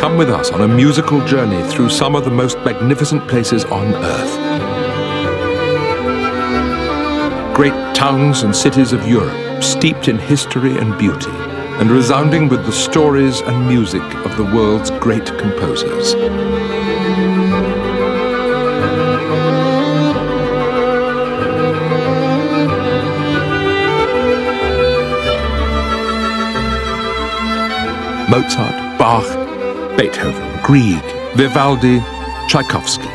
Come with us on a musical journey through some of the most magnificent places on earth. Great towns and cities of Europe, steeped in history and beauty, and resounding with the stories and music of the world's great composers. Mozart, Bach, Beethoven, Grieg, Vivaldi, Tchaikovsky.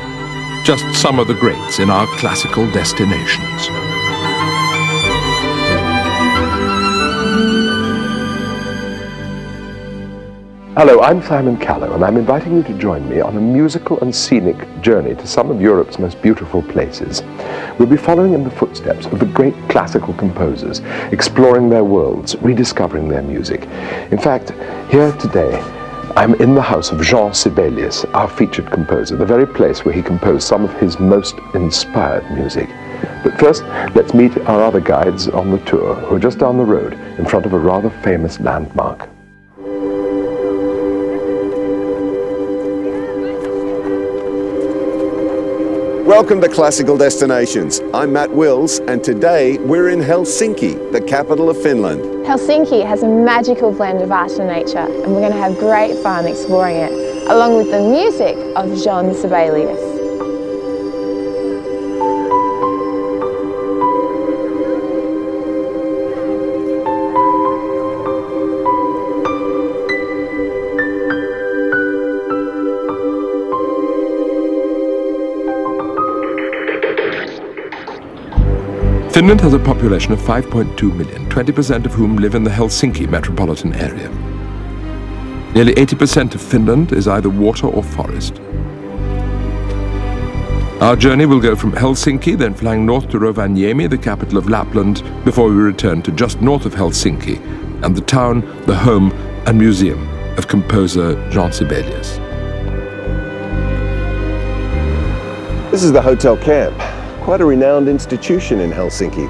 Just some of the greats in our classical destinations. Hello, I'm Simon Callow, and I'm inviting you to join me on a musical and scenic journey to some of Europe's most beautiful places. We'll be following in the footsteps of the great classical composers, exploring their worlds, rediscovering their music. In fact, here today, I'm in the house of Jean Sibelius, our featured composer, the very place where he composed some of his most inspired music. But first, let's meet our other guides on the tour, who are just down the road, in front of a rather famous landmark. Welcome to Classical Destinations. I'm Matt Wills, and today we're in Helsinki, the capital of Finland. Helsinki has a magical blend of art and nature, and we're going to have great fun exploring it, along with the music of Jean Sibelius. Finland has a population of 5.2 million, 20% of whom live in the Helsinki metropolitan area. Nearly 80% of Finland is either water or forest. Our journey will go from Helsinki, then flying north to Rovaniemi, the capital of Lapland, before we return to just north of Helsinki and the town, the home and museum of composer Jean Sibelius. This is the Hotel Camp, quite a renowned institution in Helsinki.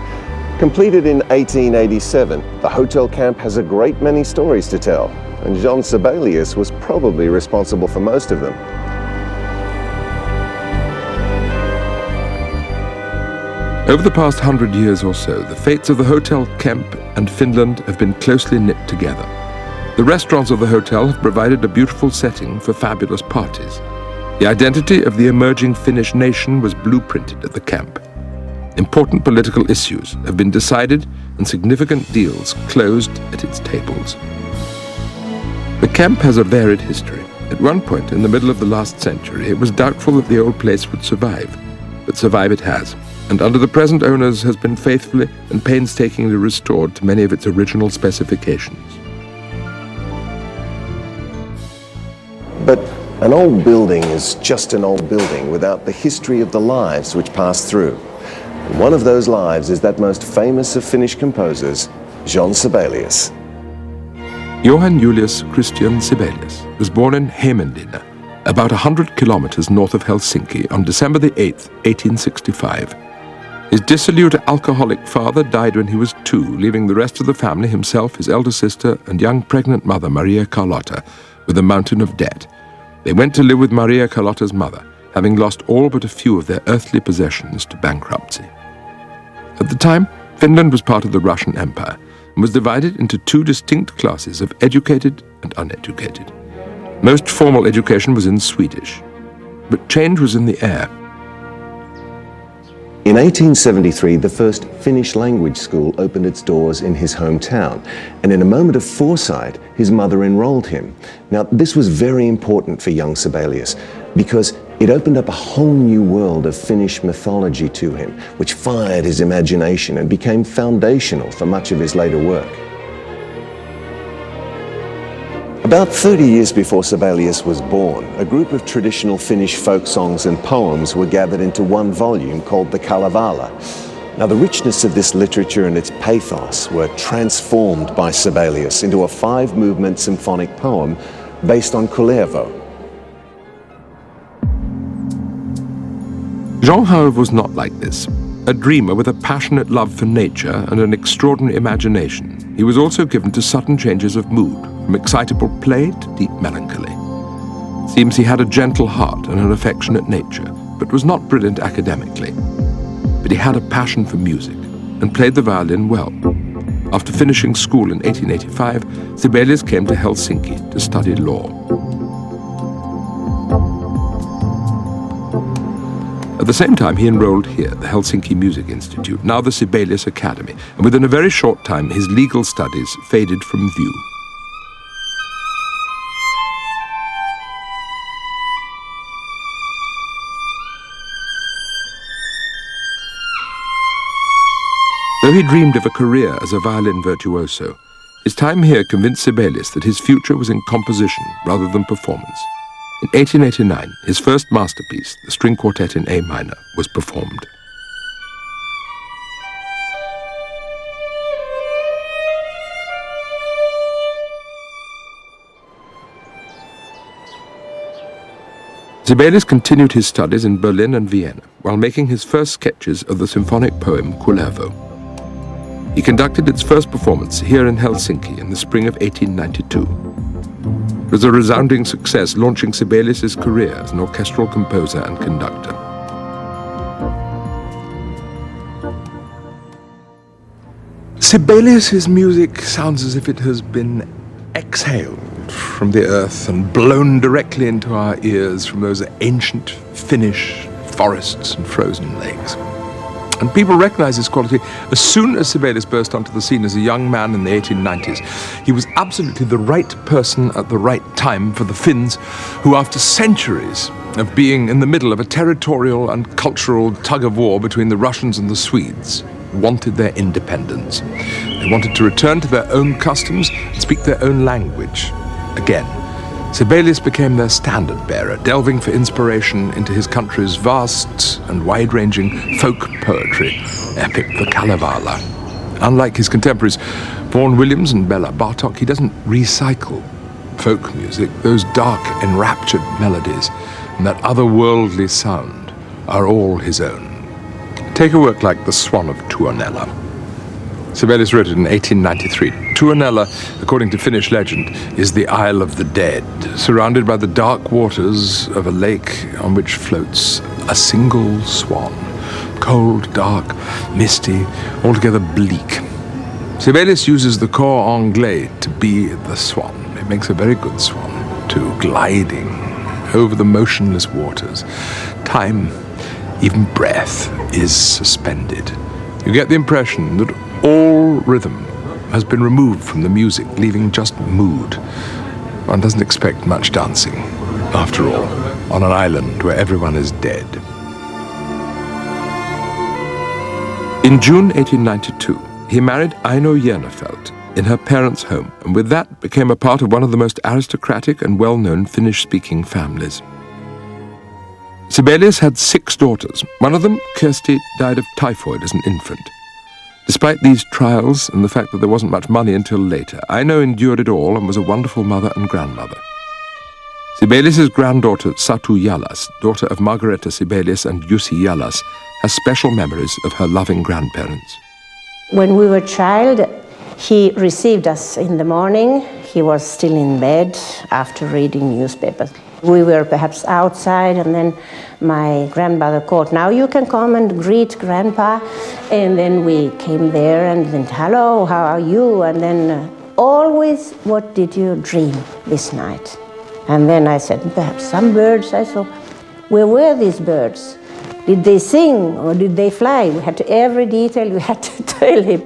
Completed in 1887, the Hotel Camp has a great many stories to tell, and Jean Sibelius was probably responsible for most of them. Over the past 100 years or so, the fates of the Hotel Camp and Finland have been closely knit together. The restaurants of the hotel have provided a beautiful setting for fabulous parties. The identity of the emerging Finnish nation was blueprinted at the camp. Important political issues have been decided and significant deals closed at its tables. The camp has a varied history. At one point in the middle of the last century, it was doubtful that the old place would survive, but survive it has, and under the present owners has been faithfully and painstakingly restored to many of its original specifications. But an old building is just an old building without the history of the lives which pass through. And one of those lives is that most famous of Finnish composers, Jean Sibelius. Johann Julius Christian Sibelius was born in Hämeenlinna, about 100 kilometers north of Helsinki, on December the 8th, 1865. His dissolute alcoholic father died when he was 2, leaving the rest of the family, himself, his elder sister, and young pregnant mother, Maria Carlotta, with a mountain of debt. They went to live with Maria Carlotta's mother, having lost all but a few of their earthly possessions to bankruptcy. At the time, Finland was part of the Russian Empire and was divided into 2 distinct classes of educated and uneducated. Most formal education was in Swedish, but change was in the air. In 1873, the first Finnish language school opened its doors in his hometown, and in a moment of foresight, his mother enrolled him. Now, this was very important for young Sibelius, because it opened up a whole new world of Finnish mythology to him, which fired his imagination and became foundational for much of his later work. About 30 years before Sibelius was born, a group of traditional Finnish folk songs and poems were gathered into one volume called the Kalevala. Now, the richness of this literature and its pathos were transformed by Sibelius into a 5-movement symphonic poem based on Kullervo. Jean, however, was not like this. A dreamer with a passionate love for nature and an extraordinary imagination, he was also given to sudden changes of mood, from excitable play to deep melancholy. Seems he had a gentle heart and an affectionate nature, but was not brilliant academically. But he had a passion for music and played the violin well. After finishing school in 1885, Sibelius came to Helsinki to study law. At the same time, he enrolled here, the Helsinki Music Institute, now the Sibelius Academy, and within a very short time, his legal studies faded from view. Though he dreamed of a career as a violin virtuoso, his time here convinced Sibelius that his future was in composition rather than performance. In 1889, his first masterpiece, the string quartet in A minor, was performed. Sibelius continued his studies in Berlin and Vienna while making his first sketches of the symphonic poem Kullervo. He conducted its first performance here in Helsinki in the spring of 1892. It was a resounding success, launching Sibelius' career as an orchestral composer and conductor. Sibelius' music sounds as if it has been exhaled from the earth and blown directly into our ears from those ancient Finnish forests and frozen lakes. And people recognize his quality as soon as Sibelius burst onto the scene as a young man in the 1890s. He was absolutely the right person at the right time for the Finns, who after centuries of being in the middle of a territorial and cultural tug-of-war between the Russians and the Swedes, wanted their independence. They wanted to return to their own customs and speak their own language again. Sibelius became their standard-bearer, delving for inspiration into his country's vast and wide-ranging folk poetry, epic the Kalevala. Unlike his contemporaries, Vaughan Williams and Bela Bartok, he doesn't recycle folk music. Those dark, enraptured melodies and that otherworldly sound are all his own. Take a work like The Swan of Tuonela. Sibelius wrote it in 1893. Tuonela, according to Finnish legend, is the Isle of the Dead, surrounded by the dark waters of a lake on which floats a single swan. Cold, dark, misty, altogether bleak. Sibelius uses the cor anglais to be the swan. It makes a very good swan, too, gliding over the motionless waters. Time, even breath, is suspended. You get the impression that all rhythm has been removed from the music, leaving just mood. One doesn't expect much dancing, after all, on an island where everyone is dead. In June 1892, he married Aino Järnefelt in her parents' home, and with that became a part of one of the most aristocratic and well-known Finnish-speaking families. Sibelius had 6 daughters. One of them, Kirsti, died of typhoid as an infant. Despite these trials and the fact that there wasn't much money until later, Aino endured it all and was a wonderful mother and grandmother. Sibelius' granddaughter Satu Jalas, daughter of Margareta Sibelius and Jussi Jalas, has special memories of her loving grandparents. When we were a child, he received us in the morning. He was still in bed after reading newspapers. We were perhaps outside, and then my grandmother called, "Now you can come and greet Grandpa." And then we came there and then, "Hello, how are you?" And then always, "What did you dream this night?" And then I said, "Perhaps some birds I saw." "Where were these birds? Did they sing or did they fly?" We had to, every detail we had to tell him.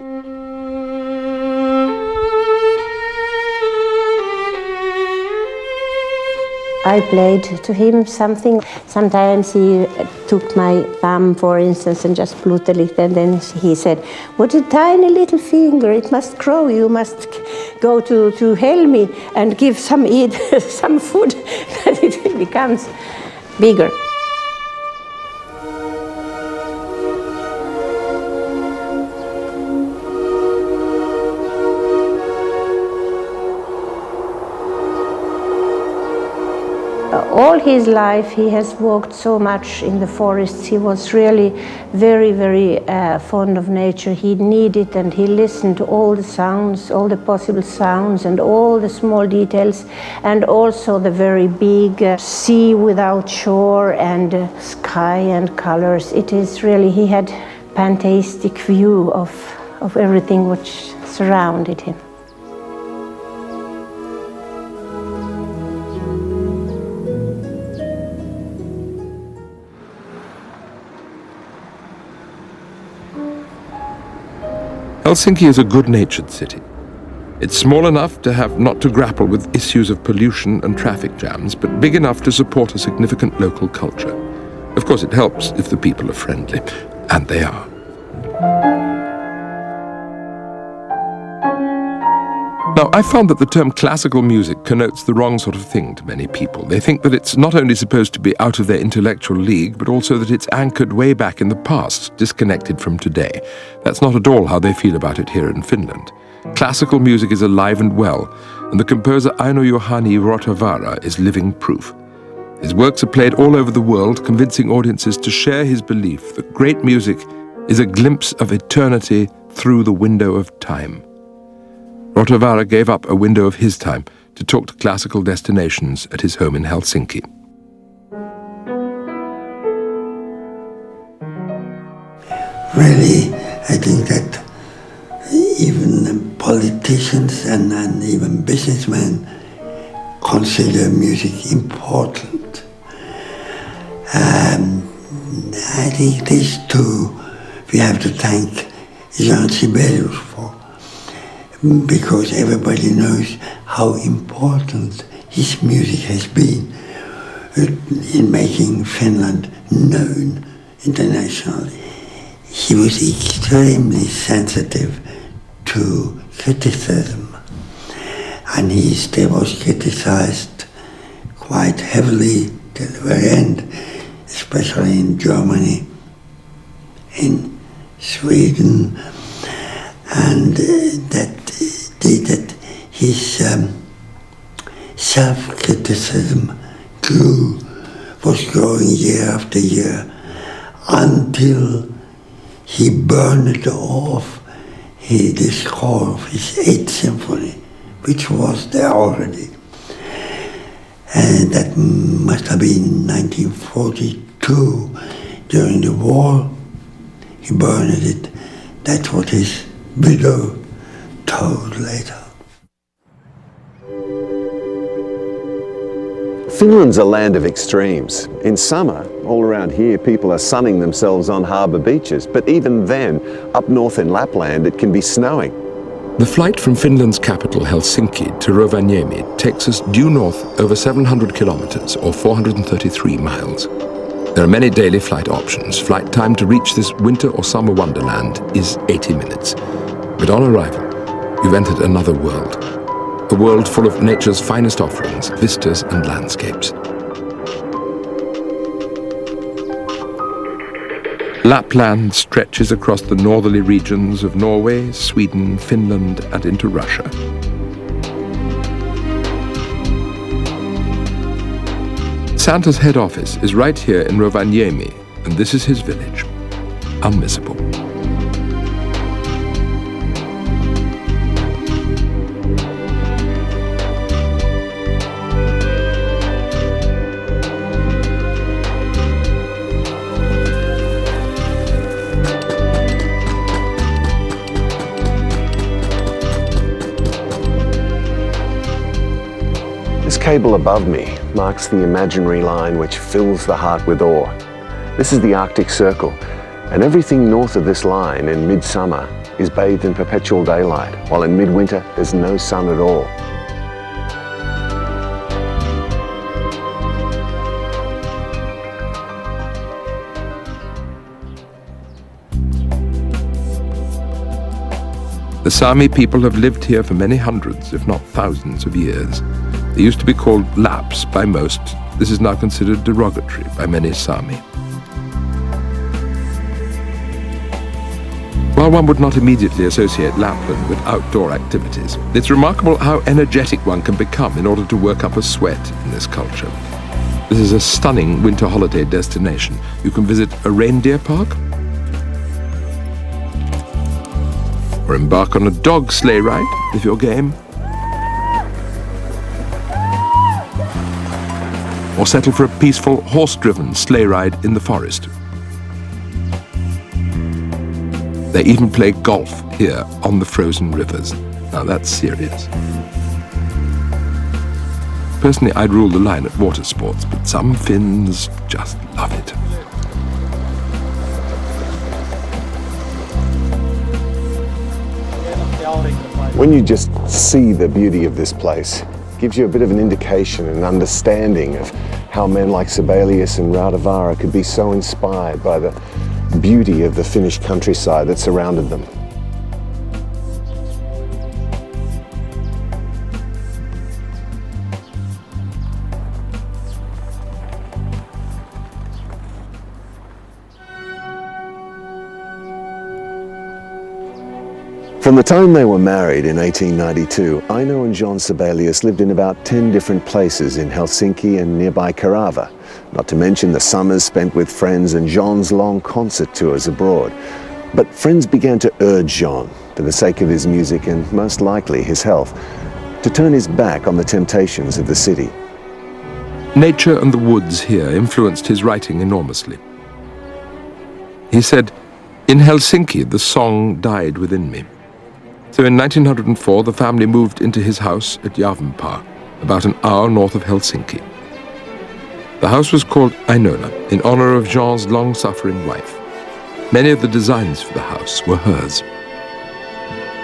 I played to him something. Sometimes he took my thumb, for instance, and just blew a little, and then he said, "What a tiny little finger, it must grow. You must go to Helmi and give some some food, that it becomes bigger." All his life he has walked so much in the forests. He was really very, very fond of nature. He needed and he listened to all the sounds, all the possible sounds and all the small details, and also the very big sea without shore and sky and colors. It is really, he had fantastic view of everything which surrounded him. Helsinki is a good-natured city. It's small enough to have not to grapple with issues of pollution and traffic jams, but big enough to support a significant local culture. Of course, it helps if the people are friendly, and they are. Now, I found that the term classical music connotes the wrong sort of thing to many people. They think that it's not only supposed to be out of their intellectual league, but also that it's anchored way back in the past, disconnected from today. That's not at all how they feel about it here in Finland. Classical music is alive and well, and the composer Aino-Juhani Rautavaara is living proof. His works are played all over the world, convincing audiences to share his belief that great music is a glimpse of eternity through the window of time. Rautavaara gave up a window of his time to talk to classical destinations at his home in Helsinki. Really, I think that even politicians and even businessmen consider music important. I think this too we have to thank Jean Sibelius for, because everybody knows how important his music has been in making Finland known internationally. He was extremely sensitive to criticism, and he still was criticized quite heavily till the very end, especially in Germany, in Sweden, and that his self-criticism was growing year after year, until he burned off the score of his 8th symphony, which was there already. And that must have been 1942, during the war. He burned it. That's what his widow told later. Finland's a land of extremes. In summer, all around here, people are sunning themselves on harbour beaches, but even then, up north in Lapland, it can be snowing. The flight from Finland's capital, Helsinki, to Rovaniemi takes us due north over 700 kilometers, or 433 miles. There are many daily flight options. Flight time to reach this winter or summer wonderland is 80 minutes. But on arrival, you've entered another world. A world full of nature's finest offerings, vistas and landscapes. Lapland stretches across the northerly regions of Norway, Sweden, Finland, and into Russia. Santa's head office is right here in Rovaniemi, and this is his village. Unmissable. This cable above me marks the imaginary line which fills the heart with awe. This is the Arctic Circle, and everything north of this line in midsummer is bathed in perpetual daylight, while in midwinter there's no sun at all. The Sami people have lived here for many hundreds, if not thousands of years. They used to be called Laps by most. This is now considered derogatory by many Sami. While one would not immediately associate Lapland with outdoor activities, it's remarkable how energetic one can become in order to work up a sweat in this culture. This is a stunning winter holiday destination. You can visit a reindeer park, or embark on a dog sleigh ride, if you're game, or settle for a peaceful horse-driven sleigh ride in the forest. They even play golf here on the frozen rivers. Now that's serious. Personally, I'd rule the line at water sports, but some Finns just love it. When you just see the beauty of this place, it gives you a bit of an indication and understanding of how men like Sibelius and Rautavaara could be so inspired by the beauty of the Finnish countryside that surrounded them. From the time they were married in 1892, Aino and Jean Sibelius lived in about 10 different places in Helsinki and nearby Kerava, not to mention the summers spent with friends and Jean's long concert tours abroad. But friends began to urge Jean, for the sake of his music and most likely his health, to turn his back on the temptations of the city. Nature and the woods here influenced his writing enormously. He said, "In Helsinki, the song died within me." So in 1904, the family moved into his house at Järvenpää, about an hour north of Helsinki. The house was called Ainola, in honor of Jean's long-suffering wife. Many of the designs for the house were hers.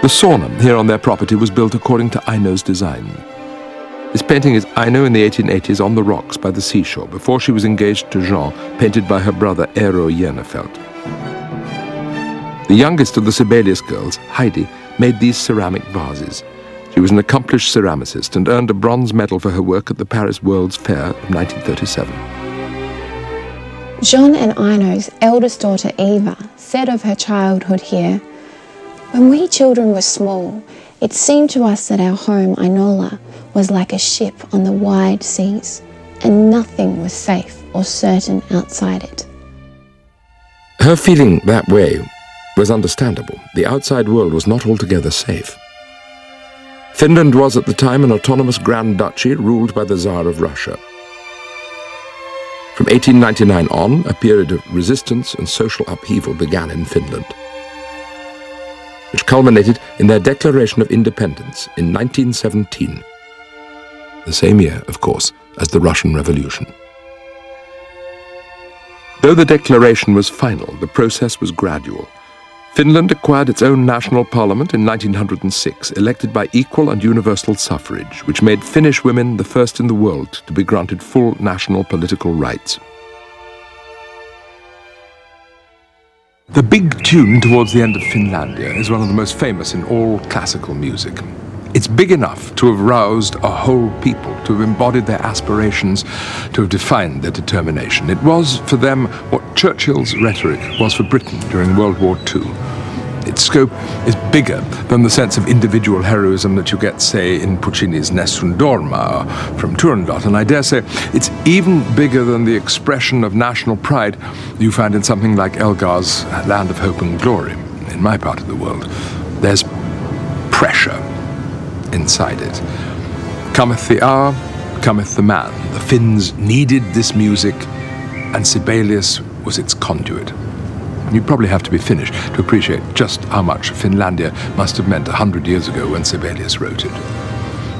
The sauna here on their property was built according to Aino's design. This painting is Aino in the 1880s on the rocks by the seashore, before she was engaged to Jean, painted by her brother Eero Järnefelt. The youngest of the Sibelius girls, Heidi, made these ceramic vases. She was an accomplished ceramicist and earned a bronze medal for her work at the Paris World's Fair of 1937. Jean and Aino's eldest daughter Eva said of her childhood here, "When we children were small, it seemed to us that our home, Ainola, was like a ship on the wide seas, and nothing was safe or certain outside it." Her feeling that way was understandable. The outside world was not altogether safe. Finland was at the time an autonomous Grand Duchy ruled by the Tsar of Russia. From 1899 on, a period of resistance and social upheaval began in Finland, which culminated in their declaration of independence in 1917, the same year, of course, as the Russian Revolution. Though the declaration was final, the process was gradual. Finland acquired its own national parliament in 1906, elected by equal and universal suffrage, which made Finnish women the first in the world to be granted full national political rights. The big tune towards the end of Finlandia is one of the most famous in all classical music. It's big enough to have roused a whole people, to have embodied their aspirations, to have defined their determination. It was for them what Churchill's rhetoric was for Britain during World War II. Its scope is bigger than the sense of individual heroism that you get, say, in Puccini's Nessun Dorma from Turandot, and I dare say it's even bigger than the expression of national pride you find in something like Elgar's Land of Hope and Glory in my part of the world. There's pressure inside it. Cometh the hour, cometh the man. The Finns needed this music, and Sibelius was its conduit. You probably have to be Finnish to appreciate just how much Finlandia must have meant 100 years ago when Sibelius wrote it.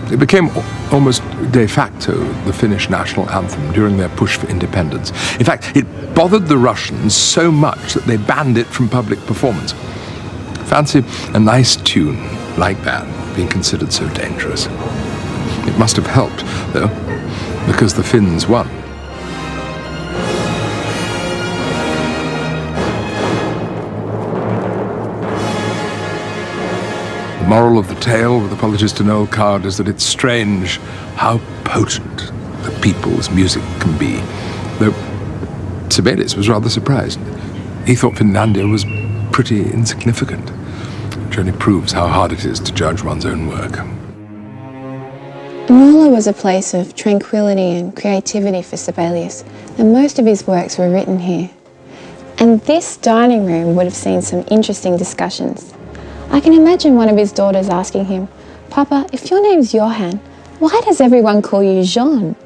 It became almost de facto the Finnish national anthem during their push for independence. In fact, it bothered the Russians so much that they banned it from public performance. Fancy a nice tune like that being considered so dangerous. It must have helped, though, because the Finns won. The moral of the tale with apologist to Noel Card is that it's strange how potent the people's music can be, though Sibelius was rather surprised. He thought Finlandia was pretty insignificant, which only proves how hard it is to judge one's own work. Inola was a place of tranquility and creativity for Sibelius, and most of his works were written here. And this dining room would have seen some interesting discussions. I can imagine one of his daughters asking him, "Papa, if your name's Johann, why does everyone call you Jean?"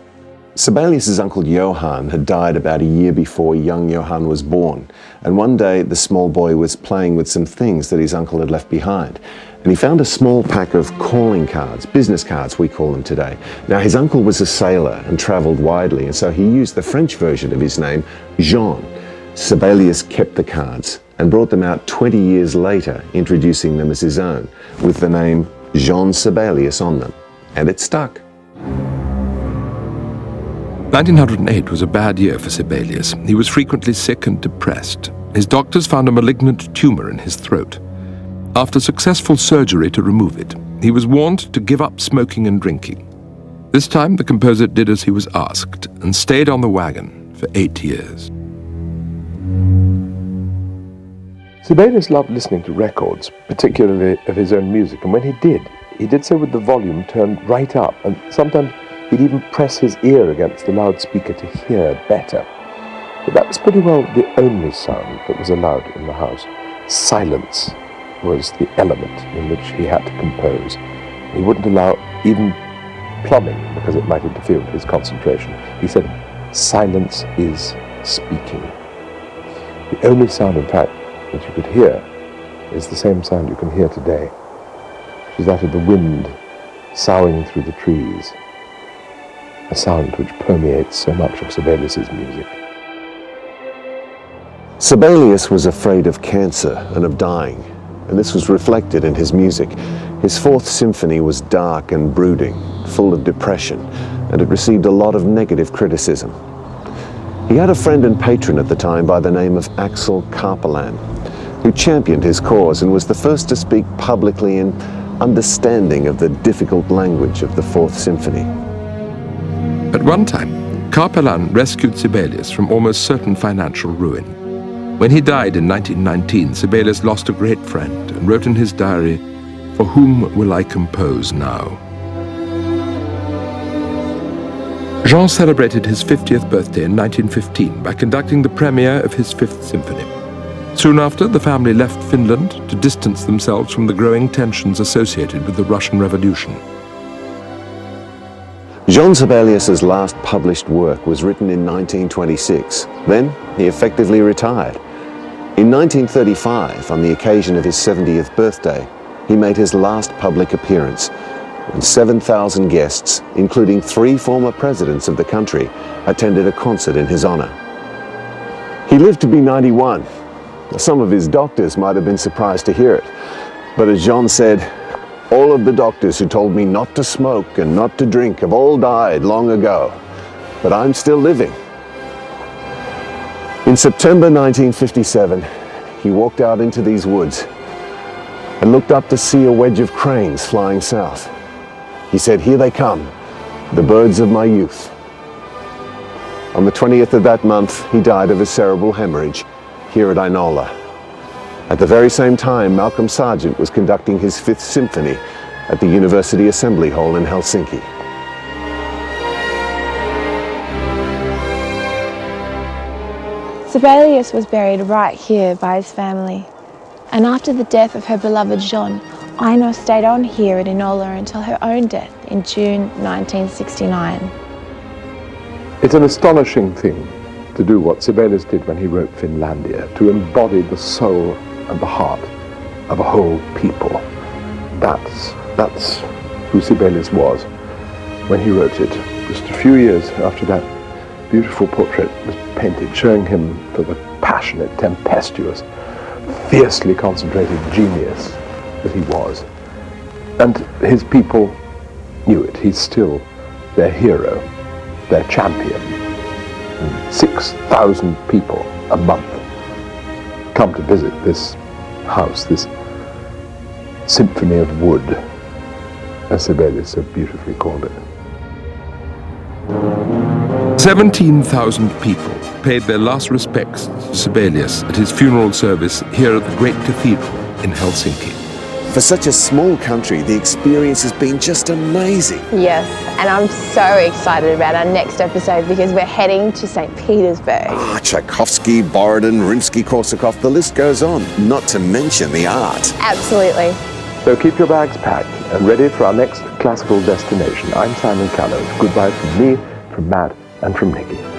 Sibelius's uncle Johann had died about a year before young Johann was born, and one day the small boy was playing with some things that his uncle had left behind, and he found a small pack of calling cards, business cards we call them today. Now his uncle was a sailor and travelled widely, and so he used the French version of his name, Jean. Sibelius kept the cards and brought them out 20 years later, introducing them as his own, with the name Jean Sibelius on them, and it stuck. 1908 was a bad year for Sibelius. He was frequently sick and depressed. His doctors found a malignant tumour in his throat. After successful surgery to remove it, he was warned to give up smoking and drinking. This time the composer did as he was asked and stayed on the wagon for 8 years. Sibelius loved listening to records, particularly of his own music, and when he did so with the volume turned right up, and sometimes he'd even press his ear against the loudspeaker to hear better. But that was pretty well the only sound that was allowed in the house. Silence was the element in which he had to compose. He wouldn't allow even plumbing because it might interfere with his concentration. He said, "Silence is speaking." The only sound, in fact, that you could hear is the same sound you can hear today, which is that of the wind soughing through the trees, a sound which permeates so much of Sibelius's music. Sibelius was afraid of cancer and of dying, and this was reflected in his music. His Fourth Symphony was dark and brooding, full of depression, and it received a lot of negative criticism. He had a friend and patron at the time by the name of Axel Karpelan, who championed his cause and was the first to speak publicly in understanding of the difficult language of the Fourth Symphony. At one time, Karpelan rescued Sibelius from almost certain financial ruin. When he died in 1919, Sibelius lost a great friend and wrote in his diary, "For whom will I compose now?" Jean celebrated his 50th birthday in 1915 by conducting the premiere of his Fifth Symphony. Soon after, the family left Finland to distance themselves from the growing tensions associated with the Russian Revolution. Jean Sibelius's last published work was written in 1926. Then he effectively retired. In 1935, on the occasion of his 70th birthday, he made his last public appearance, and 7,000 guests, including 3 former presidents of the country, attended a concert in his honor. He lived to be 91. Some of his doctors might have been surprised to hear it, but as Jean said, "All of the doctors who told me not to smoke and not to drink have all died long ago, but I'm still living." In September 1957, he walked out into these woods and looked up to see a wedge of cranes flying south. He said, "Here they come, the birds of my youth." On the 20th of that month, he died of a cerebral hemorrhage here at Inola. At the very same time, Malcolm Sargent was conducting his Fifth Symphony at the University Assembly Hall in Helsinki. Sibelius was buried right here by his family, and after the death of her beloved Jean, Ino stayed on here at Inola until her own death in June 1969. It's an astonishing thing to do what Sibelius did when he wrote Finlandia, to embody the soul and the heart of a whole people. That's who Sibelius was when he wrote it. Just a few years after that beautiful portrait was painted, showing him for the passionate, tempestuous, fiercely concentrated genius that he was. And his people knew it. He's still their hero, their champion. 6,000 people a month come to visit this house, this symphony of wood, as Sibelius so beautifully called it. 17,000 people paid their last respects to Sibelius at his funeral service here at the great cathedral in Helsinki. For such a small country, the experience has been just amazing. Yes, and I'm so excited about our next episode because we're heading to St. Petersburg. Tchaikovsky, Borodin, Rimsky-Korsakov, the list goes on, not to mention the art. Absolutely. So keep your bags packed and ready for our next classical destination. I'm Simon Callow. Goodbye from me, from Matt, and from Nikki.